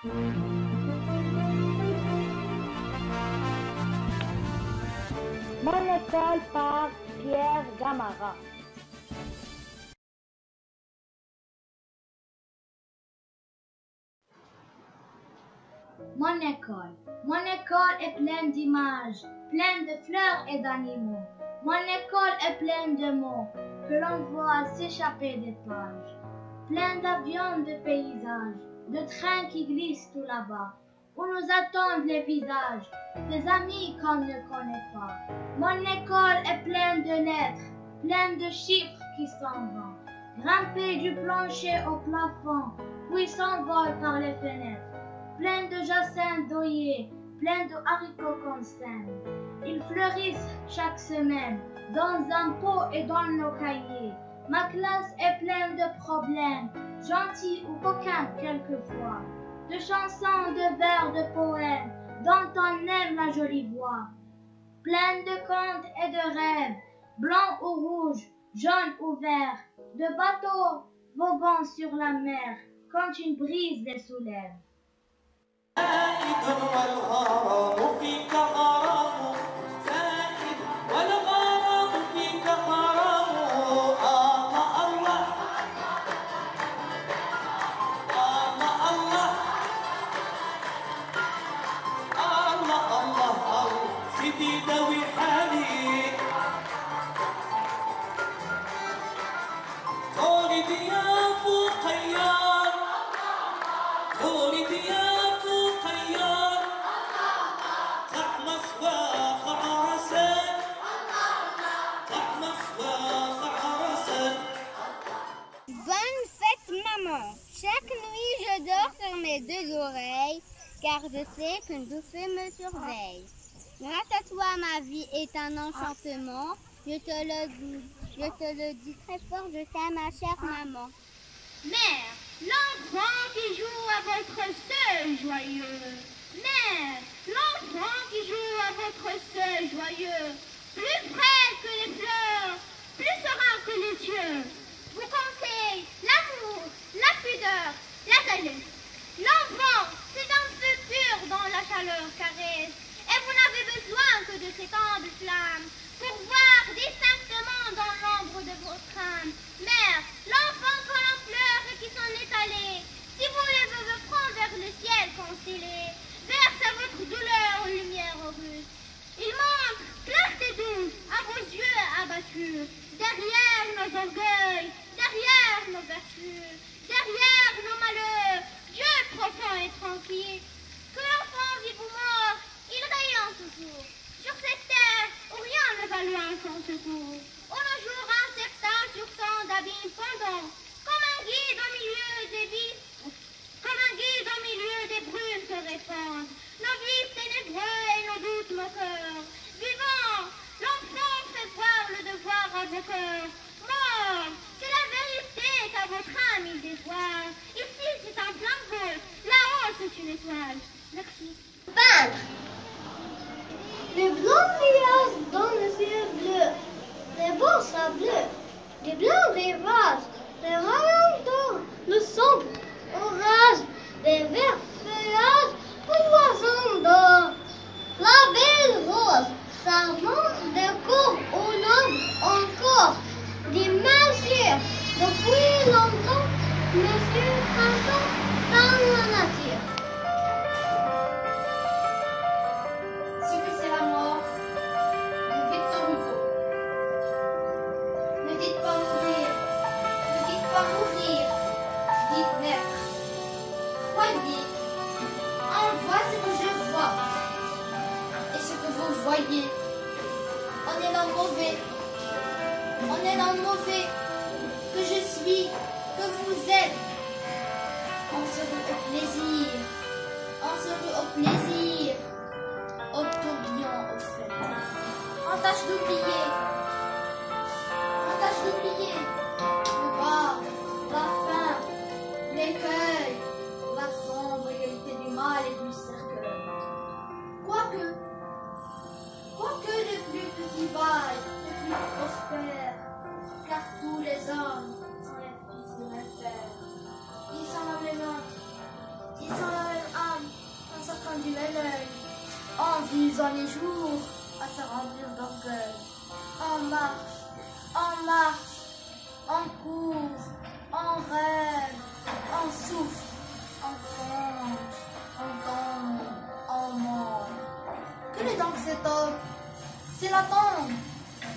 Mon école par Pierre Gamarra. Mon école est pleine d'images, pleine de fleurs et d'animaux. Mon école est pleine de mots que l'on voit s'échapper des pages. Pleine d'avions, de paysages, de trains qui glissent tout là-bas, où nous attendent les visages des amis qu'on ne connaît pas. Mon école est pleine de lettres, pleine de chiffres qui s'en vont, grimpés du plancher au plafond, puis s'envolent par les fenêtres. Plein de jacinthes d'oyer, plein de haricots qu'on sème. Ils fleurissent chaque semaine, dans un pot et dans nos cahiers. Ma classe est pleine de problèmes, gentils ou coquins quelquefois, de chansons, de vers, de poèmes, dont on aime la jolie voix. Pleine de contes et de rêves, blancs ou rouges, jaunes ou verts, de bateaux voguant sur la mer, quand une brise les soulève. زائد والغرام فيك غرام زائد والغرام فيك غرام الله الله الله الله الله الله سيدي داوي حالي تولد يا فقيار تولد يا Bonne fête, maman. Chaque nuit, je dors sur mes deux oreilles, car je sais qu'une douceur me surveille. Grâce à toi, ma vie est un enchantement. Je te le dis très fort, je t'aime, ma chère maman. Mère, l'enfant qui joue à votre seuil joyeux. Mère, l'enfant qui joue à votre seuil joyeux. Plus frais que les fleurs, plus serein que les yeux. Vous conseille l'amour, la pudeur, la jeunesse. L'enfant, c'est un feu pur dont la chaleur caresse. Et vous n'avez besoin que de ces temps de flamme pour voir distinctement dans l'ombre de votre âme. Mère, l'enfant qu'on en pleure et qui s'en est allé. Si vous les veuves prend vers le ciel constellé, verse à votre douleur lumière russe. Il montre clarté douce à vos yeux abattus. Derrière nos orgueils, derrière nos vertus, derrière nos malheurs, Dieu profond et tranquille. Que l'enfant vive ou mort, il rayonne toujours. Sur cette terre où rien ne va loin sans secours. Où nos jours incertains sur tant d'abîmes pendants, comme un guide au milieu des vies, comme un guide au milieu des brumes se répandent. Nos vies ténébreux et nos doutes moqueurs. Vivant, l'enfant fait voir le devoir à vos cœurs. Mort, c'est la vérité qu'à votre âme il dévoile. Ici c'est un flambeau, là-haut c'est une étoile. Merci. Peintre. Les blancs nuages dans le ciel bleu, les beaux sableux, les blancs rivages, les rayons d'or, le sombre orage, les verts feuillages, aux oiseaux d'or. La belle rose, charmante des cours au long encore, d'imaginer depuis longtemps, Monsieur Printemps dans la nature. Ce que c'est la mort de Victor Hugo. Ne dites pas mourir, ne dites pas mourir, dites naître. Croyez, en voit ce que je vois et ce que vous voyez. On est dans le mauvais, on est dans le mauvais, que je suis, que vous êtes. On se rue au plaisir, on se rue au plaisir. Au tourbillon, au fait. On tâche d'oublier. On tâche d'oublier. Le bas, la faim, l'écueil, la sombre égalité du mal et du cercueil. Quoique les plus petits vaillent, les plus prospères, car tous les hommes sont les fils de leur père. Ils sont la même âme, ils sont la même âme. sortant du Méneuil, en visant les jours à se remplir d'orgueil. En marche, en cours, en rêve, en souffle, en plonge, en tombe, en mort. Quel est donc cet homme? C'est la tombe.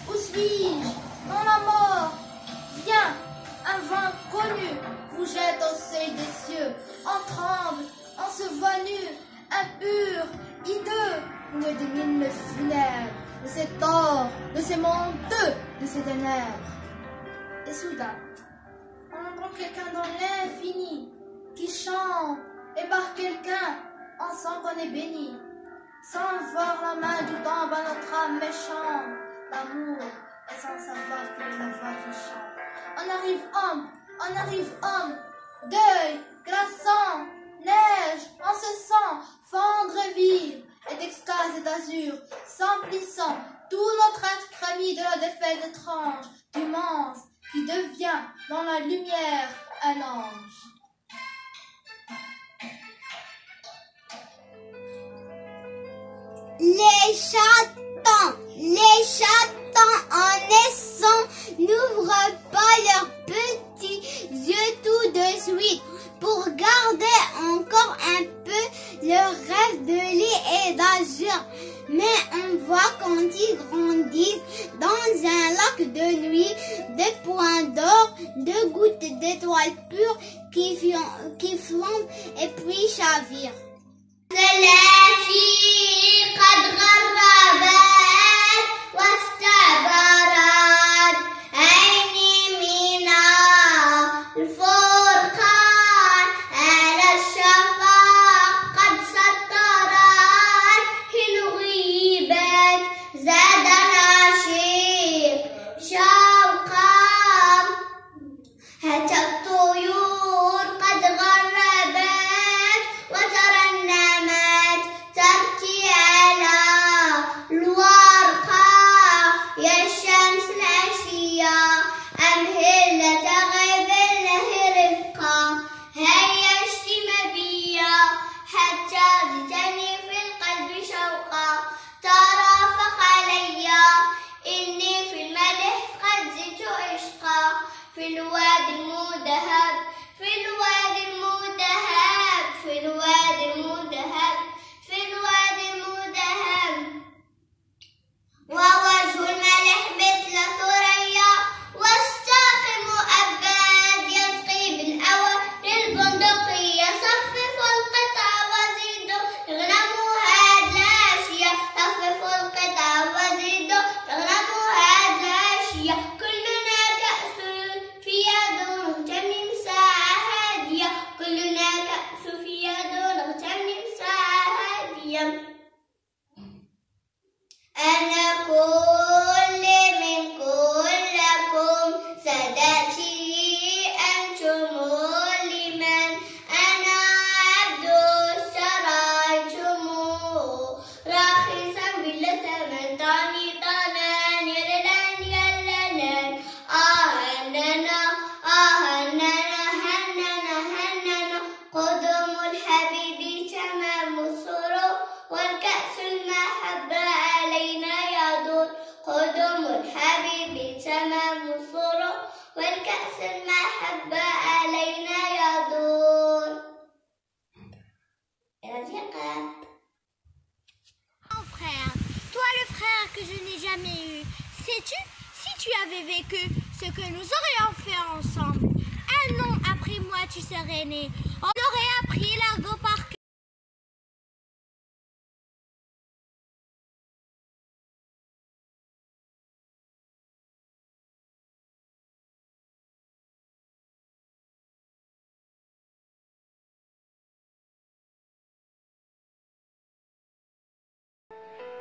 Où suis-je? Dans la mort. Viens, un vent connu vous jette au seuil des cieux. On tremble, on se voit nu, impur, hideux, où est des mines funèbres, de cet or, de ces monteux, de ces ténèbres. Et soudain, on entend quelqu'un dans l'infini qui chante, et par quelqu'un, on sent qu'on est béni. Sans voir la main du temps à notre âme méchante, l'amour, et sans savoir quelle est la voix qui chante. On arrive homme, deuil, glaçant, neige, on se sent fendre vivre, et d'extase et d'azur, s'emplissant tout notre être ami de la défaite étrange, du monstre qui devient dans la lumière un ange. Les chatons en naissant n'ouvrent pas leurs petits yeux tout de suite pour garder encore un peu leur rêve de lait et d'azur. Mais on voit quand ils grandissent dans un lac de nuit, des points d'or, deux gouttes d'étoiles pures qui flambent et puis chavirent. قد غربت واستبرد عيني من الفرقان على الشفاق قد سطرت حين غيبت زاد العشيق شوقا حتى الطيور قد غربت وترنمت تبكي على الورقة يا الشمس العشية أمهل تغيب له رفقة هيا اشتم بيا حتى زدتني في القلب شوقا ترافق عليا إني في المدح قد زدت عشقا في الوادي المدهب في الوادي المدهب في الوادي المدهب في الوادي المدهب ووجه الملح مثل ثريا والساق مؤبد يسقي بالأوى للبندقية صففوا القطع وزيدوا اغنموا هاد العشية صففوا القطع وزيدوا اغنموا هاد العشية كلنا كأس في يد نغتنم ساعة هادية كلنا كأس في يد نغتنم ساعة هادية أنا كل من كلكم سادتي أنتم لمن أنا عبد اشتريتم رخيصا بلا ثمن طاني طنان يللان يللان هننا هننا قدم الحبيب تمام السرور والكأس المحبة علينا يدور قدم الحبيب تمام السرور والكأس المحبة علينا يدور. Mon frère, toi le frère que je n'ai jamais eu, sais-tu, si tu avais vécu ce que nous aurions fait ensemble, un an après moi tu serais né, on aurait appris l'argot par cœur.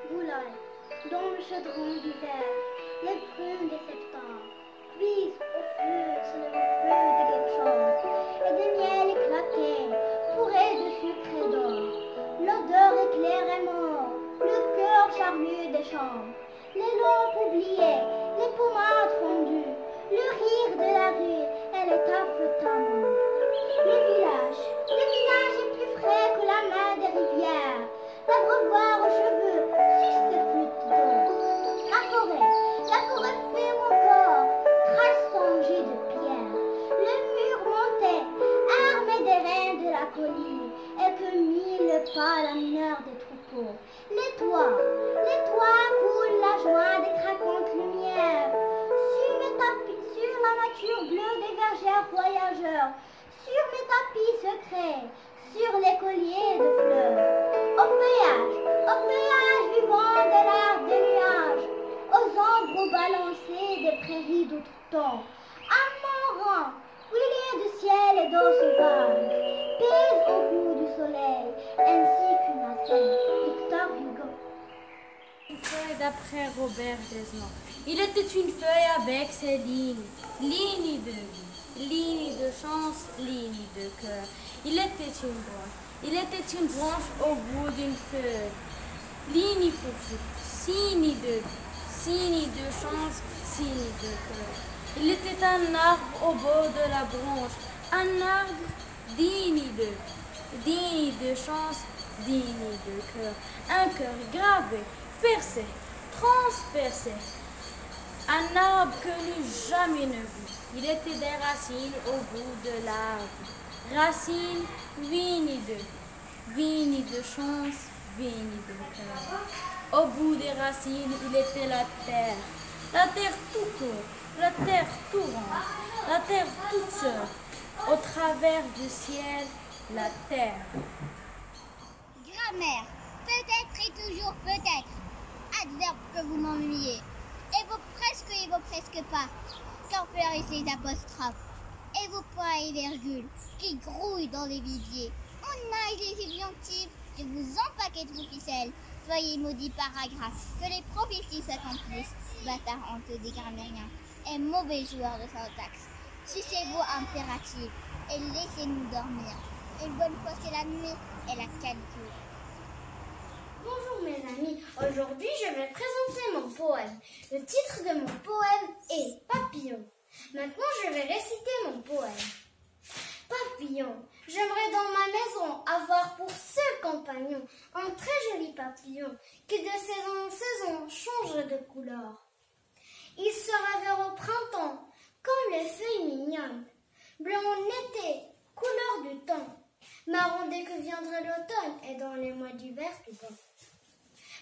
Boulogne, dans le chaudron d'hiver, les brumes de septembre, cuisent au feu sur le feu de guerchons, et de miel éclaté, fourré de sucre et d'or. L'odeur éclaire et mort, le cœur charnu des chambres, les lampes oubliées, les pommades fondues, le rire de la rue et les taffes tamoues. Le village est plus frais que la main des rivières. et que mille pas la mineur des troupeaux. Les toits coulent la joie des craquantes lumières. Sur mes tapis, sur la nature bleue des bergères voyageurs, sur mes tapis secrets, sur les colliers de fleurs. Au feuillage vivant de l'air des nuages, aux ombres balancées des prairies d'autretemps, à mon rang, huilé de ciel et d'eau sauvage, pèse au bout du soleil, ainsi qu'une scène. Victor Hugo. Une feuille d'après Robert Desnos. Il était une feuille avec ses lignes, lignes de vie, lignes de chance, lignes de cœur. Il était une branche au bout d'une feuille, ligne fourchue, signe de vie, signe de chance, signe de cœur. Il était un arbre au bord de la branche, un arbre digne de chance, digne de cœur, un cœur gravé, percé, transpercé, un arbre que n'eût jamais ne vu. Il était des racines au bout de l'arbre, racines vignes de chance, vignes de cœur. Au bout des racines, il était la terre tout court, la terre tout ronde, la terre toute seule, au travers du ciel, la terre. Grammaire, peut-être et toujours peut-être. Adverbe que vous m'ennuyez. Et vos presque pas. Quand fleurissent les apostrophes. Et vos points et virgules qui grouillent dans les viviers. On nage les subjonctifs, je vous empaquette vos ficelles. Soyez maudits paragraphes, que les prophéties s'accomplissent. Bâtard honteux des grammairiens et mauvais joueurs de syntaxe. Sucez-vous impératifs et laissez-nous dormir. Une bonne fois c'est la nuit et la canicule. Bonjour mes amis, aujourd'hui je vais présenter mon poème. Le titre de mon poème est Papillon. Maintenant je vais réciter mon poème. Papillon, j'aimerais dans ma maison avoir pour seul compagnon un très joli papillon qui de saison en saison change de couleur. Il sera vert au printemps, comme les feuilles mignonnes, blanc en été, couleur du temps, marron dès que viendrait l'automne et dans les mois d'hiver tout bon.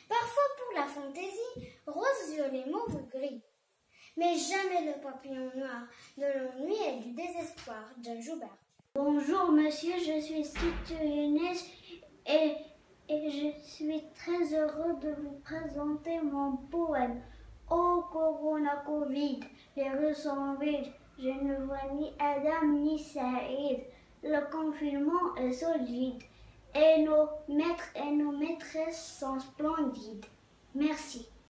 Parfois pour la fantaisie, rose, violet, mauve ou gris. Mais jamais le papillon noir de l'ennui et du désespoir. John Joubert. Bonjour monsieur, je suis citoyenne et je suis très heureux de vous présenter mon poème. Oh Corona Covid, les rues sont vides, je ne vois ni Adam ni Saïd. Le confinement est solide. Et nos maîtres et nos maîtresses sont splendides. Merci.